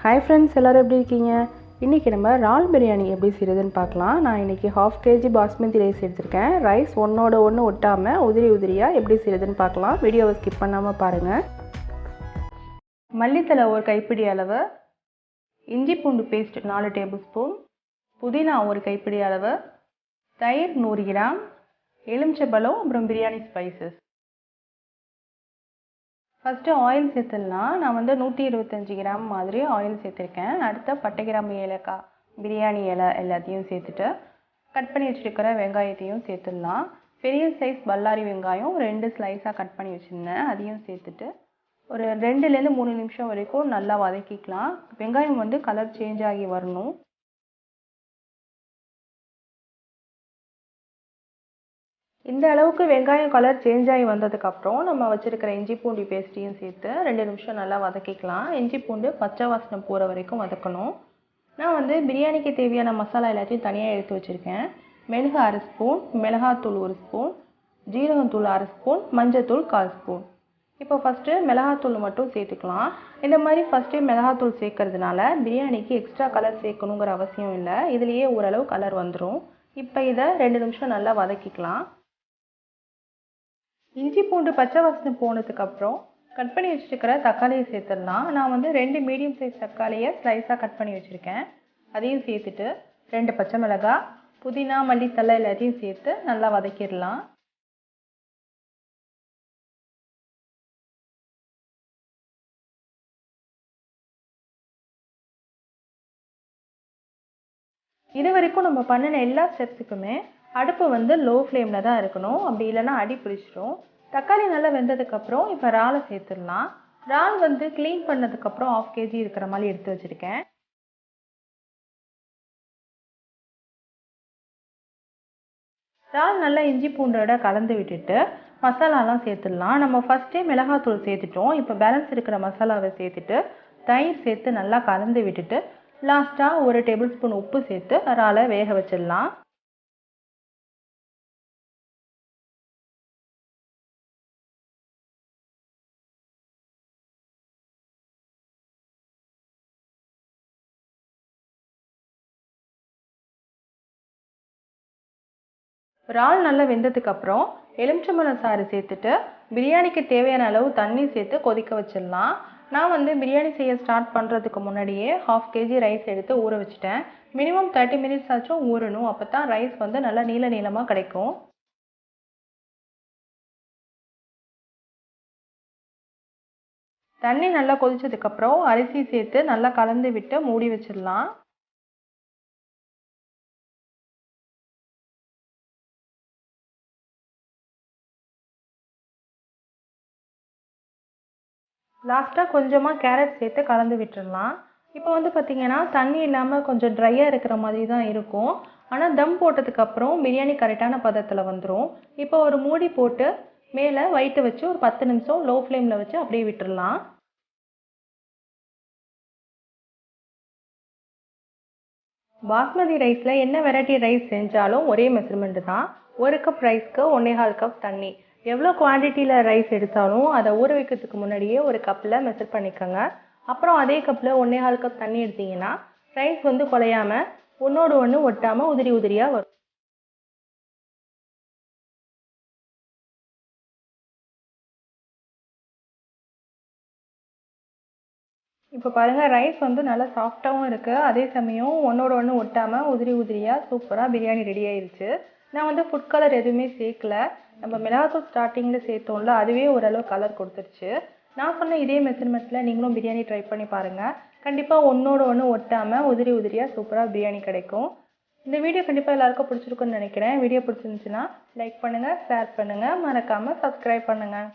Hi friends, எல்லோரும் எப்படி இருக்கீங்க? இன்றைக்கி நம்ம இறால் பிரியாணி எப்படி செய்கிறதுன்னு பார்க்கலாம். நான் இன்றைக்கி 1/2 kg பாஸ்மதி ரைஸ் எடுத்திருக்கேன். ரைஸ் ஒன்றோட ஒன்று ஒட்டாமல் உதிரியாக எப்படி செய்கிறதுன்னு பார்க்கலாம். வீடியோவை ஸ்கிப் பண்ணாமல் பாருங்கள். மல்லித்தலை ஒரு கைப்பிடி அளவு, இஞ்சி பூண்டு பேஸ்ட் 4 டேபிள் ஸ்பூன், புதினா ஒரு கைப்பிடி அளவு, தயிர் 100 கிராம், எலுமிச்சைப்பழம், அப்புறம் பிரியாணி ஸ்பைசஸ். ஃபஸ்ட்டு ஆயில் சேர்த்துடலாம். நான் 125 கிராம் மாதிரி ஆயில் சேர்த்துருக்கேன். அடுத்த பட்டை, கிராம்பு, ஏலக்காய், பிரியாணி இலை எல்லாத்தையும் சேர்த்துட்டு கட் பண்ணி வச்சுருக்கிற வெங்காயத்தையும் சேர்த்துடலாம். பெரிய சைஸ் பல்லாரி வெங்காயம் 2 ஸ்லைஸாக கட் பண்ணி வச்சுருந்தேன், அதையும் சேர்த்துட்டு ஒரு 2லேருந்து 3 நிமிஷம் வரைக்கும் நல்லா வதக்கிக்கலாம். வெங்காயம் கலர் சேஞ்ச் ஆகி வரணும். இந்த அளவுக்கு வெங்காயம் கலர் சேஞ்ச் ஆகி வந்ததுக்கப்புறம் நம்ம வச்சுருக்கிற இஞ்சி பூண்டு பேஸ்ட்டையும் சேர்த்து 2 நிமிஷம் நல்லா வதக்கிக்கலாம். இஞ்சி பூண்டு பச்சை வாசனை போகிற வரைக்கும் வதக்கணும். நான் பிரியாணிக்கு தேவையான மசாலா எல்லாத்தையும் தனியாக எடுத்து வச்சுருக்கேன். மிளகு 1/2 ஸ்பூன், மிளகாத்தூள் 1 ஸ்பூன், ஜீரகத்தூள் 1/2 ஸ்பூன், மஞ்சத்தூள் 1/4 ஸ்பூன். இப்போ ஃபஸ்ட்டு மிளகாத்தூள் மட்டும் சேர்த்துக்கலாம். இந்த மாதிரி ஃபஸ்ட்டே மிளகாத்தூள் சேர்க்கறதுனால பிரியாணிக்கு எக்ஸ்ட்ரா கலர் சேர்க்கணுங்கிற அவசியம் இல்லை. இதுலேயே ஓரளவு கலர் வந்துடும். இப்போ இதை 2 நிமிஷம் நல்லா வதக்கிக்கலாம். இஞ்சி பூண்டு பச்சை வாசனை போனதுக்கப்புறம் கட் பண்ணி வச்சுருக்கிற தக்காளியை சேர்த்துடலாம். நான் 2 மீடியம் சைஸ் தக்காளியை ஸ்லைஸாக கட் பண்ணி வச்சுருக்கேன். அதையும் சேர்த்துட்டு 2 பச்சை மிளகாய், புதினா, மல்லித்தலை எல்லாத்தையும் சேர்த்து நல்லா வதக்கிடலாம். இது வரைக்கும் நம்ம பண்ணின எல்லா ஸ்டெப்ஸுக்குமே அடுப்பு லோ ஃப்ளேமில் தான் இருக்கணும். அப்படி இல்லைன்னா அடி பிடிச்சிடும். தக்காளி நல்லா வெந்ததுக்கப்புறம் இப்போ இறாலை சேர்த்துடலாம். இறால் க்ளீன் பண்ணதுக்கப்புறம் 1/2 kg இருக்கிற மாதிரி எடுத்து வச்சுருக்கேன். இறால் நல்லா இஞ்சி பூண்டோட கலந்து விட்டுட்டு மசாலாலாம் சேர்த்துடலாம். நம்ம ஃபஸ்ட்டே மிளகாத்தூள் சேர்த்துட்டோம். இப்போ பேலன்ஸ் இருக்கிற மசாலாவை சேர்த்துட்டு தயிர் சேர்த்து நல்லா கலந்து விட்டுட்டு லாஸ்ட்டாக 1 டேபிள் ஸ்பூன் உப்பு சேர்த்து இறாலை வேக வச்சிடலாம். இறால் நல்லா வெந்ததுக்கப்புறம் எலுமிச்சம்பழம் சாறு சேர்த்துட்டு பிரியாணிக்கு தேவையான அளவு தண்ணி சேர்த்து கொதிக்க வச்சிடலாம். நான் பிரியாணி செய்ய ஸ்டார்ட் பண்ணுறதுக்கு முன்னாடியே 1/2 kg ரைஸ் எடுத்து ஊற வச்சுட்டேன். மினிமம் 30 மினிட்ஸ் ஆச்சும் ஊறணும். அப்போ தான் ரைஸ் நல்லா நீளமாக கிடைக்கும். தண்ணி நல்லா கொதிச்சதுக்கப்புறம் அரிசி சேர்த்து நல்லா கலந்து விட்டு மூடி வச்சிடலாம். லாஸ்ட்டாக கொஞ்சமாக கேரட் சேர்த்து கலந்து விட்டுடலாம். இப்போ பார்த்திங்கன்னா தண்ணி இல்லாமல் கொஞ்சம் ட்ரையாக இருக்கிற மாதிரி தான் இருக்கும். ஆனால் தம் போட்டதுக்கப்புறம் பிரியாணி கரெக்டான பதத்தில் வந்துடும். இப்போ ஒரு மூடி போட்டு மேலே வெயிட்டை வச்சு ஒரு 10 நிமிஷம் லோ ஃப்ளேமில் வச்சு அப்படியே விட்டுடலாம். பாஸ்மதி ரைஸில் என்ன வெரைட்டி ரைஸ் செஞ்சாலும் ஒரே மெஷர்மெண்ட்டு தான். 1 கப் ரைஸ்க்கு 1.25 கப் தண்ணி. எவ்வளோ குவான்டிட்டியில் ரைஸ் எடுத்தாலும் அதை ஊற வைக்கிறதுக்கு முன்னாடியே ஒரு கப்பில் மெஷர் பண்ணிக்கோங்க. அப்புறம் அதே கப்பில் 1.25 கப் தண்ணி எடுத்திங்கன்னா ரைஸ் குலையாமல் ஒன்றோடு ஒன்று ஒட்டாமல் உதிரியாக வரும். இப்போ பாருங்கள், ரைஸ் நல்லா சாஃப்டாகவும் இருக்குது. அதே சமயம் ஒன்றோட ஒன்று ஒட்டாமல் உதிரியாக சூப்பராக பிரியாணி ரெடி ஆயிடுச்சு. நான் ஃபுட் கலர் எதுவுமே சேர்க்கல. நம்ம மிளகாத்தூள் ஸ்டார்டிங்கில் சேர்த்தோம்ல, அதுவே ஓரளவு கலர் கொடுத்துருச்சு. நான் சொன்ன இதே மெஷர்மெண்ட்டில் நீங்களும் பிரியாணி ட்ரை பண்ணி பாருங்கள். கண்டிப்பாக ஒன்றோட ஒன்று ஒட்டாமல் உதிரியாக சூப்பராக பிரியாணி கிடைக்கும். இந்த வீடியோ கண்டிப்பாக எல்லாருக்கும் பிடிச்சிருக்குன்னு நினைக்கிறேன். வீடியோ பிடிச்சிருந்துச்சுன்னா லைக் பண்ணுங்கள், ஷேர் பண்ணுங்கள், மறக்காமல் சப்ஸ்கிரைப் பண்ணுங்கள்.